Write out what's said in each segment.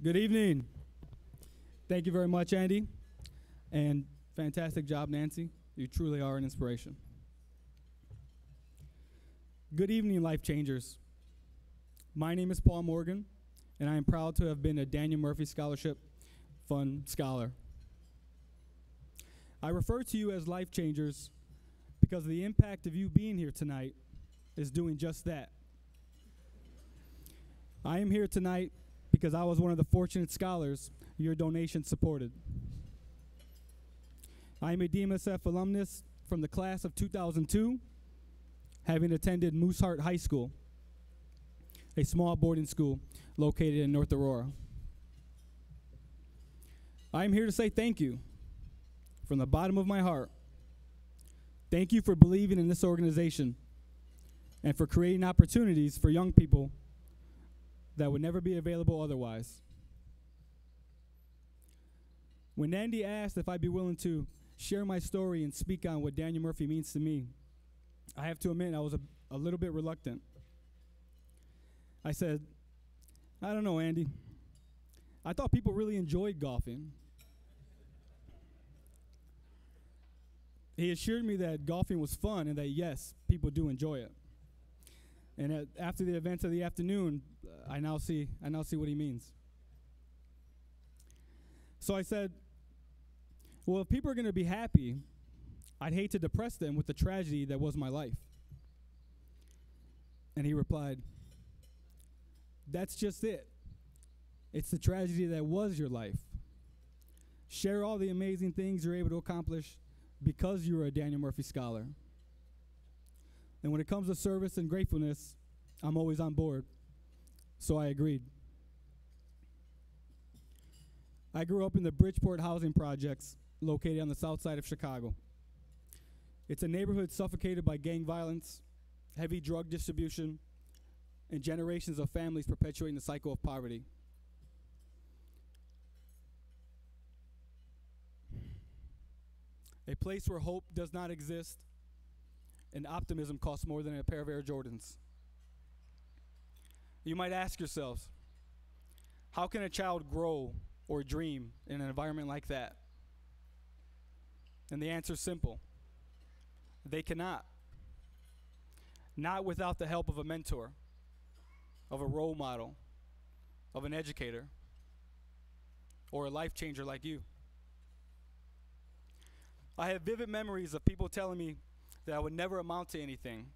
Good evening. Thank you very much, Andy. And fantastic job, Nancy. You truly are an inspiration. Good evening, life changers. My name is Paul Morgan, and I am proud to have been a Daniel Murphy Scholarship Fund Scholar. I refer to you as life changers because the impact of you being here tonight is doing just that. I am here tonight because I was one of the fortunate scholars your donation supported. I am a DMSF alumnus from the class of 2002, having attended Mooseheart High School, a small boarding school located in North Aurora. I am here to say thank you from the bottom of my heart. Thank you for believing in this organization and for creating opportunities for young people that would never be available otherwise. When Andy asked if I'd be willing to share my story and speak on what Daniel Murphy means to me, I have to admit I was a little bit reluctant. I said, I don't know, Andy. I thought people really enjoyed golfing. He assured me that golfing was fun and that, yes, people do enjoy it. And after the events of the afternoon, I now see what he means. So I said, well, if people are going to be happy, I'd hate to depress them with the tragedy that was my life. And he replied, that's just it. It's the tragedy that was your life. Share all the amazing things you're able to accomplish because you're a Daniel Murphy Scholar. And when it comes to service and gratefulness, I'm always on board. So I agreed. I grew up in the Bridgeport housing projects located on the south side of Chicago. It's a neighborhood suffocated by gang violence, heavy drug distribution, and generations of families perpetuating the cycle of poverty. A place where hope does not exist and optimism costs more than a pair of Air Jordans. You might ask yourselves, how can a child grow or dream in an environment like that? And the answer is simple. They cannot. Not without the help of a mentor, of a role model, of an educator, or a life changer like you. I have vivid memories of people telling me that I would never amount to anything,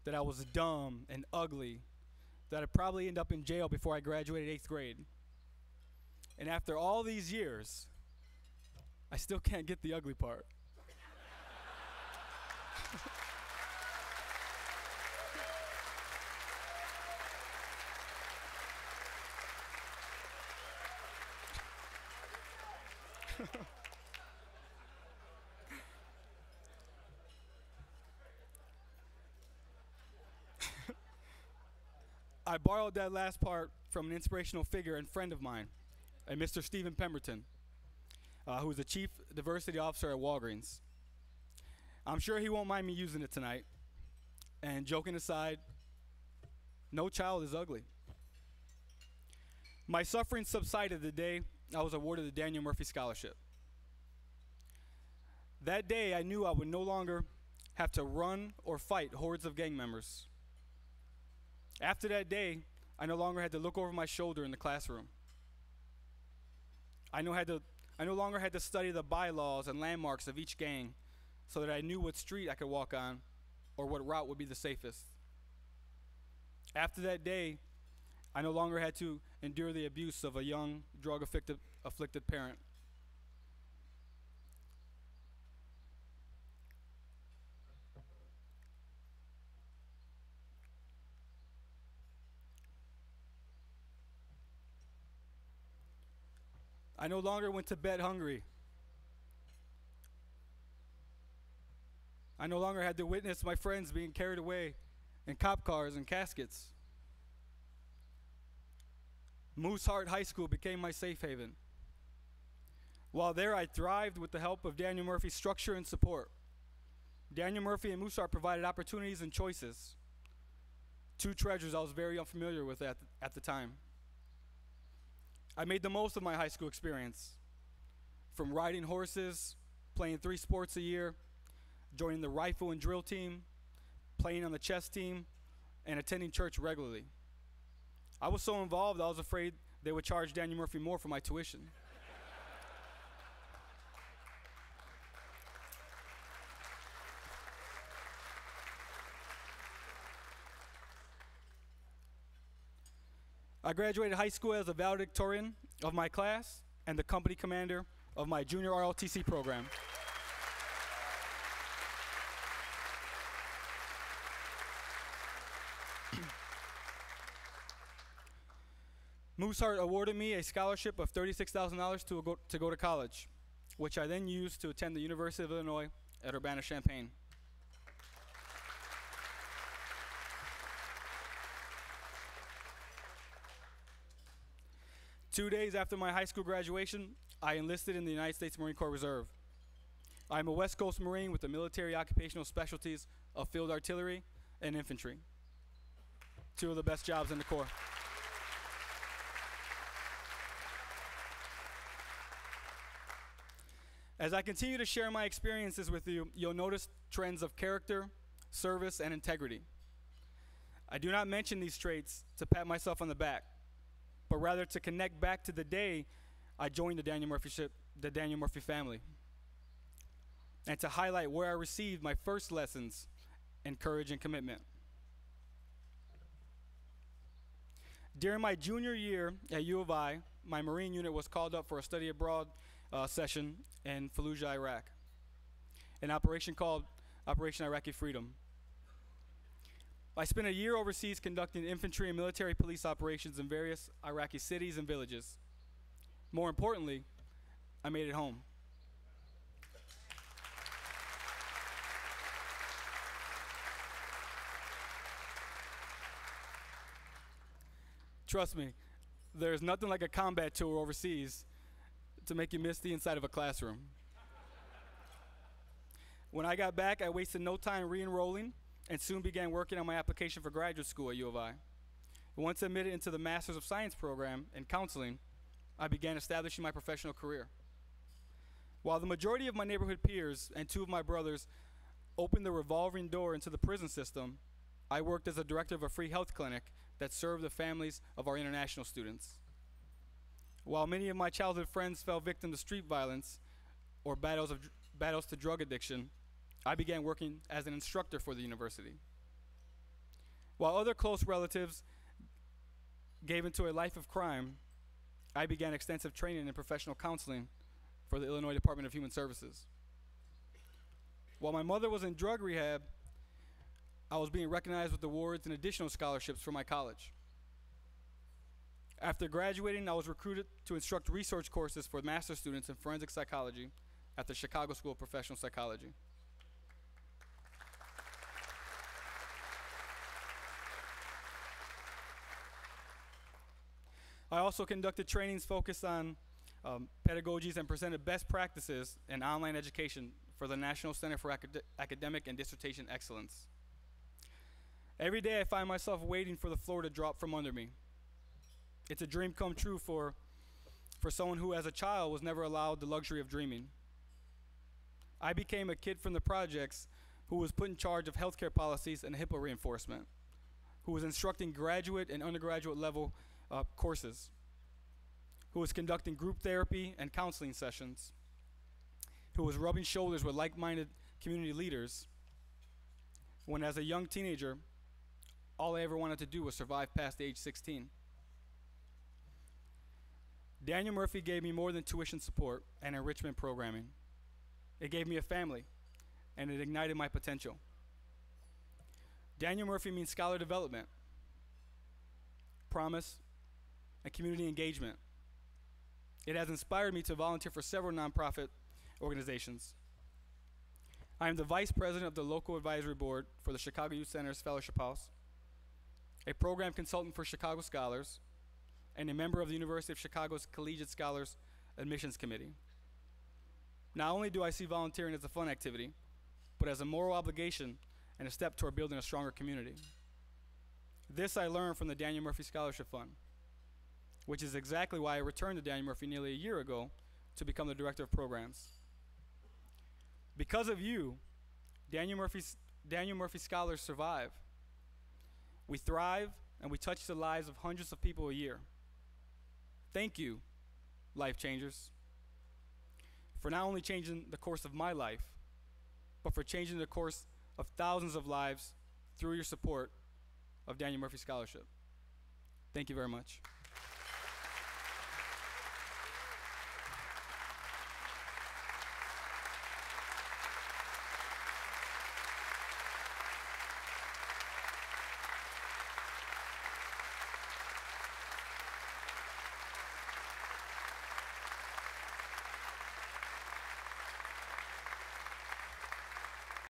that I was dumb and ugly, that I'd probably end up in jail before I graduated 8th grade. And after all these years, I still can't get the ugly part. I borrowed that last part from an inspirational figure and friend of mine, a Mr. Stephen Pemberton, who is the Chief Diversity Officer at Walgreens. I'm sure he won't mind me using it tonight. And joking aside, no child is ugly. My suffering subsided the day I was awarded the Daniel Murphy Scholarship. That day, I knew I would no longer have to run or fight hordes of gang members. After that day, I no longer had to look over my shoulder in the classroom. I no longer had to study the bylaws and landmarks of each gang so that I knew what street I could walk on or what route would be the safest. After that day, I no longer had to endure the abuse of a young, drug-afflicted parent. I no longer went to bed hungry. I no longer had to witness my friends being carried away in cop cars and caskets. Mooseheart High School became my safe haven. While there, I thrived with the help of Daniel Murphy's structure and support. Daniel Murphy and Mooseheart provided opportunities and choices. Two treasures I was very unfamiliar with at the time. I made the most of my high school experience, from riding horses, playing 3 sports a year, joining the rifle and drill team, playing on the chess team, and attending church regularly. I was so involved I was afraid they would charge Daniel Murphy more for my tuition. I graduated high school as a valedictorian of my class and the company commander of my junior ROTC program. Mooseheart awarded me a scholarship of $36,000 to go to college, which I then used to attend the University of Illinois at Urbana-Champaign. Two days after my high school graduation, I enlisted in the United States Marine Corps Reserve. I'm a West Coast Marine with the military occupational specialties of field artillery and infantry. 2 of the best jobs in the Corps. As I continue to share my experiences with you, you'll notice trends of character, service, and integrity. I do not mention these traits to pat myself on the back, but rather to connect back to the day I joined the Daniel Murphy family, and to highlight where I received my first lessons in courage and commitment. During my junior year at U of I, my Marine unit was called up for a study abroad session in Fallujah, Iraq, an operation called Operation Iraqi Freedom. I spent a year overseas conducting infantry and military police operations in various Iraqi cities and villages. More importantly, I made it home. Trust me, there's nothing like a combat tour overseas to make you miss the inside of a classroom. When I got back, I wasted no time re-enrolling and soon began working on my application for graduate school at U of I. Once admitted into the Masters of Science program in counseling, I began establishing my professional career. While the majority of my neighborhood peers and 2 of my brothers opened the revolving door into the prison system, I worked as a director of a free health clinic that served the families of our international students. While many of my childhood friends fell victim to street violence or battles to drug addiction, I began working as an instructor for the university. While other close relatives gave into a life of crime, I began extensive training in professional counseling for the Illinois Department of Human Services. While my mother was in drug rehab, I was being recognized with awards and additional scholarships for my college. After graduating, I was recruited to instruct research courses for master's students in forensic psychology at the Chicago School of Professional Psychology. I also conducted trainings focused on pedagogies and presented best practices in online education for the National Center for Academic and Dissertation Excellence. Every day I find myself waiting for the floor to drop from under me. It's a dream come true for someone who as a child was never allowed the luxury of dreaming. I became a kid from the projects who was put in charge of healthcare policies and HIPAA reinforcement, who was instructing graduate and undergraduate level courses, who was conducting group therapy and counseling sessions, who was rubbing shoulders with like-minded community leaders, when as a young teenager, all I ever wanted to do was survive past age 16. Daniel Murphy gave me more than tuition support and enrichment programming. It gave me a family, and it ignited my potential. Daniel Murphy means scholar development, promise, and community engagement. It has inspired me to volunteer for several nonprofit organizations. I am the vice president of the local advisory board for the Chicago Youth Center's Fellowship House, a program consultant for Chicago Scholars, and a member of the University of Chicago's Collegiate Scholars Admissions Committee. Not only do I see volunteering as a fun activity, but as a moral obligation and a step toward building a stronger community. This I learned from the Daniel Murphy Scholarship Fund. which is exactly why I returned to Daniel Murphy nearly a year ago to become the director of programs. Because of you, Daniel Murphy scholars survive. We thrive and we touch the lives of hundreds of people a year. Thank you, life changers, for not only changing the course of my life, but for changing the course of thousands of lives through your support of Daniel Murphy Scholarship. Thank you very much.